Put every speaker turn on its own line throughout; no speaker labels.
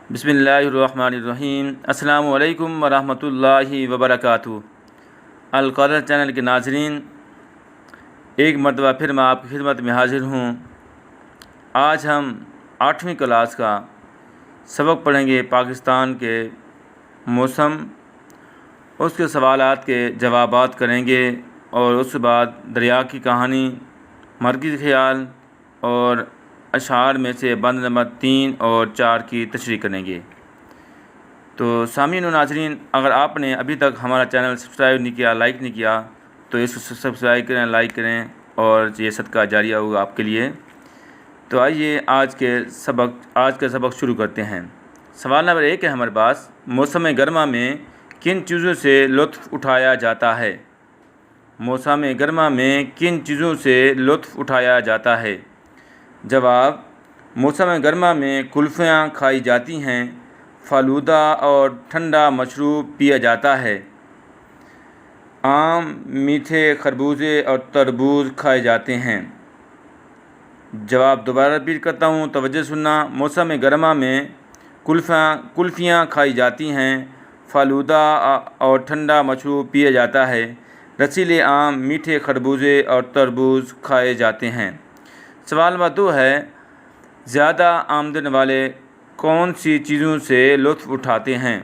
بسم اللہ الرحمن الرحیم۔ السلام علیکم ورحمۃ اللہ وبرکاتہ۔ القدر چینل کے ناظرین، ایک مرتبہ پھر میں آپ کی خدمت میں حاضر ہوں۔ آج ہم 8ویں کلاس کا سبق پڑھیں گے، پاکستان کے موسم، اس کے سوالات کے جوابات کریں گے، اور اس کے بعد دریا کی کہانی، مرکزی خیال اور اشعار میں سے بند نمبر 3 اور 4 کی تشریح کریں گے۔ تو سامعین و ناظرین، اگر آپ نے ابھی تک ہمارا چینل سبسکرائب نہیں کیا، لائک نہیں کیا، تو اس کو سبسکرائب کریں، لائک کریں، اور یہ صدقہ جاریہ ہوگا آپ کے لیے۔ تو آئیے آج کا سبق شروع کرتے ہیں۔ سوال نمبر 1 ہے ہمارے پاس، موسم گرما میں کن چیزوں سے لطف اٹھایا جاتا ہے؟ موسم گرما میں کن چیزوں سے لطف اٹھایا جاتا ہے؟ جواب: موسم گرما میں کلفیاں کھائی جاتی ہیں، فالودہ اور ٹھنڈا مشروب پیا جاتا ہے، آم، میٹھے خربوزے اور تربوز کھائے جاتے ہیں۔ جواب دوبارہ ریپیٹ کرتا ہوں، توجہ سننا۔ موسم گرما میں کلفیاں کھائی جاتی ہیں، فالودہ اور ٹھنڈا مشروب پیا جاتا ہے، رسیلے آم، میٹھے خربوزے اور تربوز کھائے جاتے ہیں۔ سوال نمبر 2 ہے، زیادہ آمدن والے کون سی چیزوں سے لطف اٹھاتے ہیں؟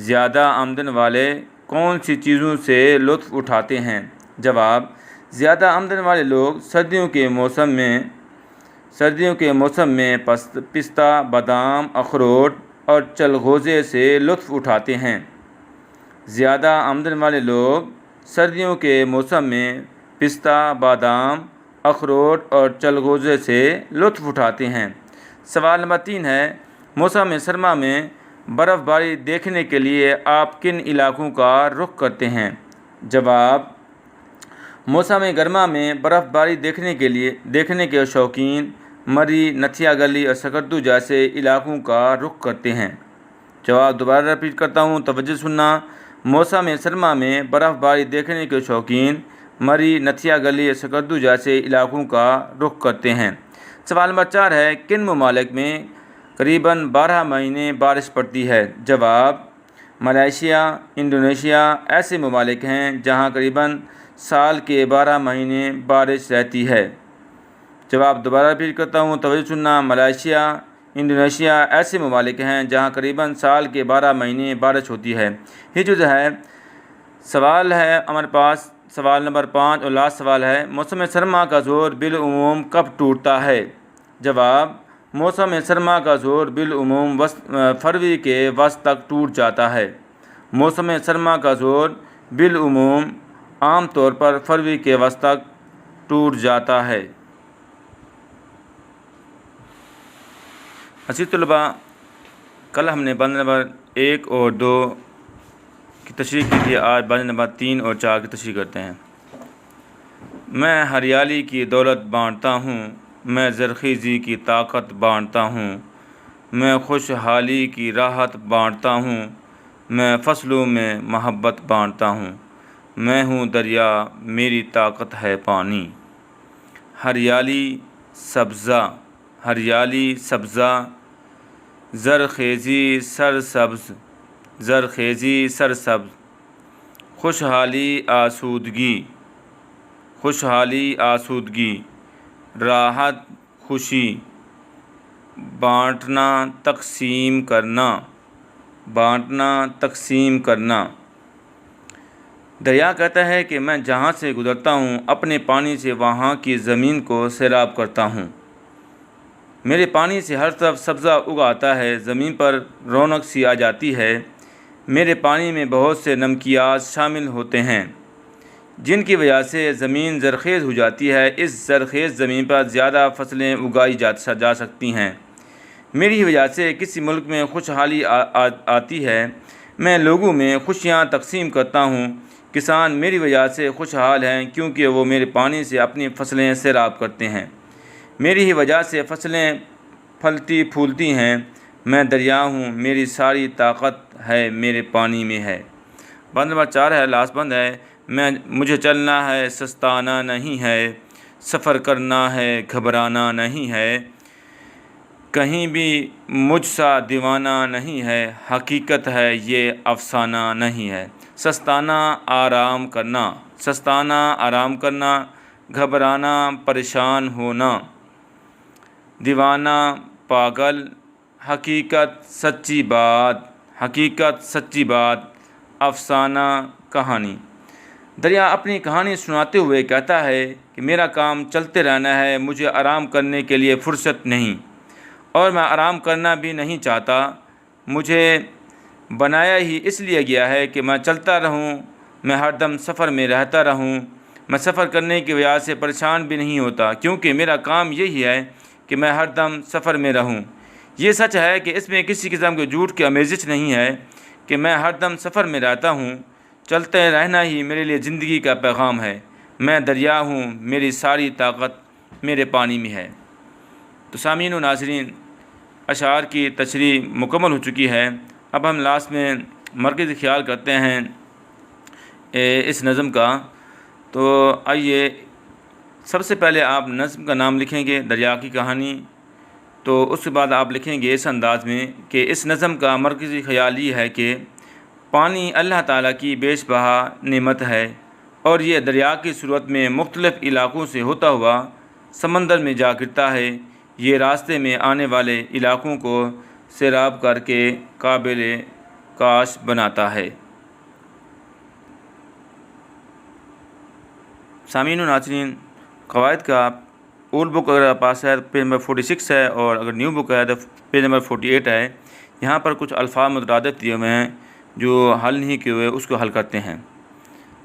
زیادہ آمدن والے کون سی چیزوں سے لطف اٹھاتے ہیں؟ جواب: زیادہ آمدن والے لوگ سردیوں کے موسم میں پستہ، بادام، اخروٹ اور چلغوزے سے لطف اٹھاتے ہیں۔ زیادہ آمدن والے لوگ سردیوں کے موسم میں پستہ، بادام، اخروٹ اور چلغوزے سے لطف اٹھاتے ہیں۔ سوال نمبر 3 ہے، موسم سرما میں برف باری دیکھنے کے لیے آپ کن علاقوں کا رخ کرتے ہیں؟ جواب: موسم گرما میں برف باری دیکھنے کے شوقین مری، نتھیا گلی اور سکردو جیسے علاقوں کا رخ کرتے ہیں۔ جواب دوبارہ ریپیٹ کرتا ہوں، توجہ سننا۔ موسم سرما میں برف باری دیکھنے کے شوقین مری، نتھیا گلی اور سکردو جیسے علاقوں کا رخ کرتے ہیں۔ سوال نمبر 4 ہے، کن ممالک میں قریباً 12 مہینے بارش پڑتی ہے؟ جواب: ملائیشیا، انڈونیشیا ایسے ممالک ہیں جہاں قریباً سال کے 12 مہینے بارش رہتی ہے۔ جواب دوبارہ ریپیٹ کرتا ہوں، توجہ سننا۔ ملائیشیا، انڈونیشیا ایسے ممالک ہیں جہاں قریباً سال کے 12 مہینے بارش ہوتی ہے۔ یہ جو ہے سوال ہے ہمارے پاس، سوال نمبر 5 اور لاسٹ سوال ہے، موسم سرما کا زور بالعموم کب ٹوٹتا ہے؟ جواب: موسم سرما کا زور بالعموم فروری کے وسط تک ٹوٹ جاتا ہے۔ موسم سرما کا زور بالعموم عام طور پر فروری کے وسط تک ٹوٹ جاتا ہے۔ عزیز طلباء، کل ہم نے بند نمبر 1 اور 2 کی تشریح کی تھی، آج بند نمبر 3 اور 4 کی تشریح کرتے ہیں۔ میں ہریالی کی دولت بانٹتا ہوں، میں زرخیزی کی طاقت بانٹتا ہوں، میں خوشحالی کی راحت بانٹتا ہوں، میں فصلوں میں محبت بانٹتا ہوں، میں ہوں دریا، میری طاقت ہے پانی۔ ہریالی سبزہ، زرخیزی سرسبز، خوشحالی آسودگی، راحت خوشی، بانٹنا تقسیم کرنا۔ دریا کہتا ہے کہ میں جہاں سے گزرتا ہوں اپنے پانی سے وہاں کی زمین کو سیراب کرتا ہوں، میرے پانی سے ہر طرف سبزہ اگ آتا ہے، زمین پر رونق سی آ جاتی ہے، میرے پانی میں بہت سے نمکیات شامل ہوتے ہیں جن کی وجہ سے زمین زرخیز ہو جاتی ہے، اس زرخیز زمین پر زیادہ فصلیں اگائی جا سکتی ہیں، میری وجہ سے کسی ملک میں خوشحالی آتی ہے، میں لوگوں میں خوشیاں تقسیم کرتا ہوں، کسان میری وجہ سے خوشحال ہیں کیونکہ وہ میرے پانی سے اپنی فصلیں سیراب کرتے ہیں، میری ہی وجہ سے فصلیں پھلتی پھولتی ہیں، میں دریا ہوں، میری ساری طاقت ہے میرے پانی میں ہے۔ بند نمبر 4 ہے، لاسٹ بند ہے، مجھے چلنا ہے سستانا نہیں ہے، سفر کرنا ہے گھبرانا نہیں ہے، کہیں بھی مجھ سا دیوانہ نہیں ہے، حقیقت ہے یہ افسانہ نہیں ہے۔ سستانہ آرام کرنا، گھبرانا پریشان ہونا، دیوانہ پاگل، حقیقت سچی بات، افسانہ کہانی۔ دریا اپنی کہانی سناتے ہوئے کہتا ہے کہ میرا کام چلتے رہنا ہے، مجھے آرام کرنے کے لیے فرصت نہیں، اور میں آرام کرنا بھی نہیں چاہتا۔ مجھے بنایا ہی اس لیے گیا ہے کہ میں چلتا رہوں، میں ہر دم سفر میں رہتا رہوں۔ میں سفر کرنے کی وجہ سے پریشان بھی نہیں ہوتا، کیونکہ میرا کام یہی ہے کہ میں ہر دم سفر میں رہوں۔ یہ سچ ہے کہ اس میں کسی قسم کے جھوٹ کی آمیزش نہیں ہے کہ میں ہر دم سفر میں رہتا ہوں۔ چلتے رہنا ہی میرے لیے زندگی کا پیغام ہے۔ میں دریا ہوں، میری ساری طاقت میرے پانی میں ہے۔ تو سامعین و ناظرین، اشعار کی تشریح مکمل ہو چکی ہے۔ اب ہم لاسٹ میں مرکزی خیال کرتے ہیں اس نظم کا۔ تو آئیے، سب سے پہلے آپ نظم کا نام لکھیں گے، دریا کی کہانی۔ تو اس کے بعد آپ لکھیں گے اس انداز میں کہ اس نظم کا مرکزی خیال یہ ہے کہ پانی اللہ تعالیٰ کی بیش بہا نعمت ہے، اور یہ دریا کی صورت میں مختلف علاقوں سے ہوتا ہوا سمندر میں جا گرتا ہے۔ یہ راستے میں آنے والے علاقوں کو سیراب کر کے قابل کاشت بناتا ہے۔ سامعین و ناظرین، قواعد کا اولڈ بک اگر آپ پاس ہے پیج نمبر 46 ہے، اور اگر نیو بک ہے تو پیج نمبر 48 ہے۔ یہاں پر کچھ الفاظ مترادف دیے ہوئے ہیں جو حل نہیں کیے ہوئے، اس کو حل کرتے ہیں۔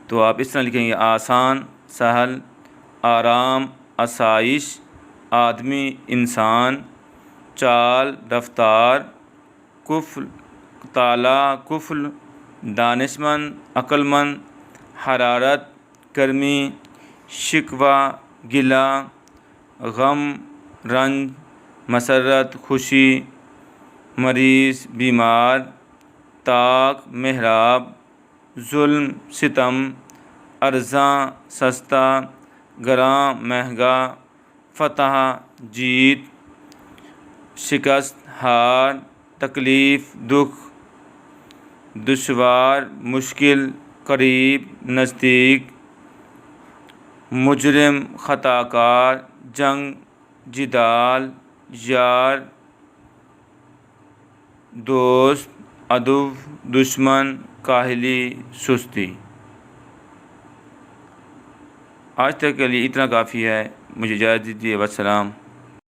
تو آپ اس طرح لکھیں گے: آسان، سہل، آرام، آسائش، آدمی، انسان، چال، رفتار، کفل، تالا، کفل، دانشمند، عقلمند، حرارت، گرمی، شکوہ، گلہ، غم، رنج، مسرت، خوشی، مریض، بیمار، طاق، محراب، ظلم، ستم، ارزاں، سستا، گراں، مہنگا، فتح، جیت، شکست، ہار، تکلیف، دکھ، دشوار، مشکل، قریب، نزدیک، مجرم، خطا کار، جنگ، جدال، یار، دوست، عدو، دشمن، کاہلی، سستی۔ آج تک کے لیے اتنا کافی ہے۔ مجھے اجازت دیجیے، والسلام۔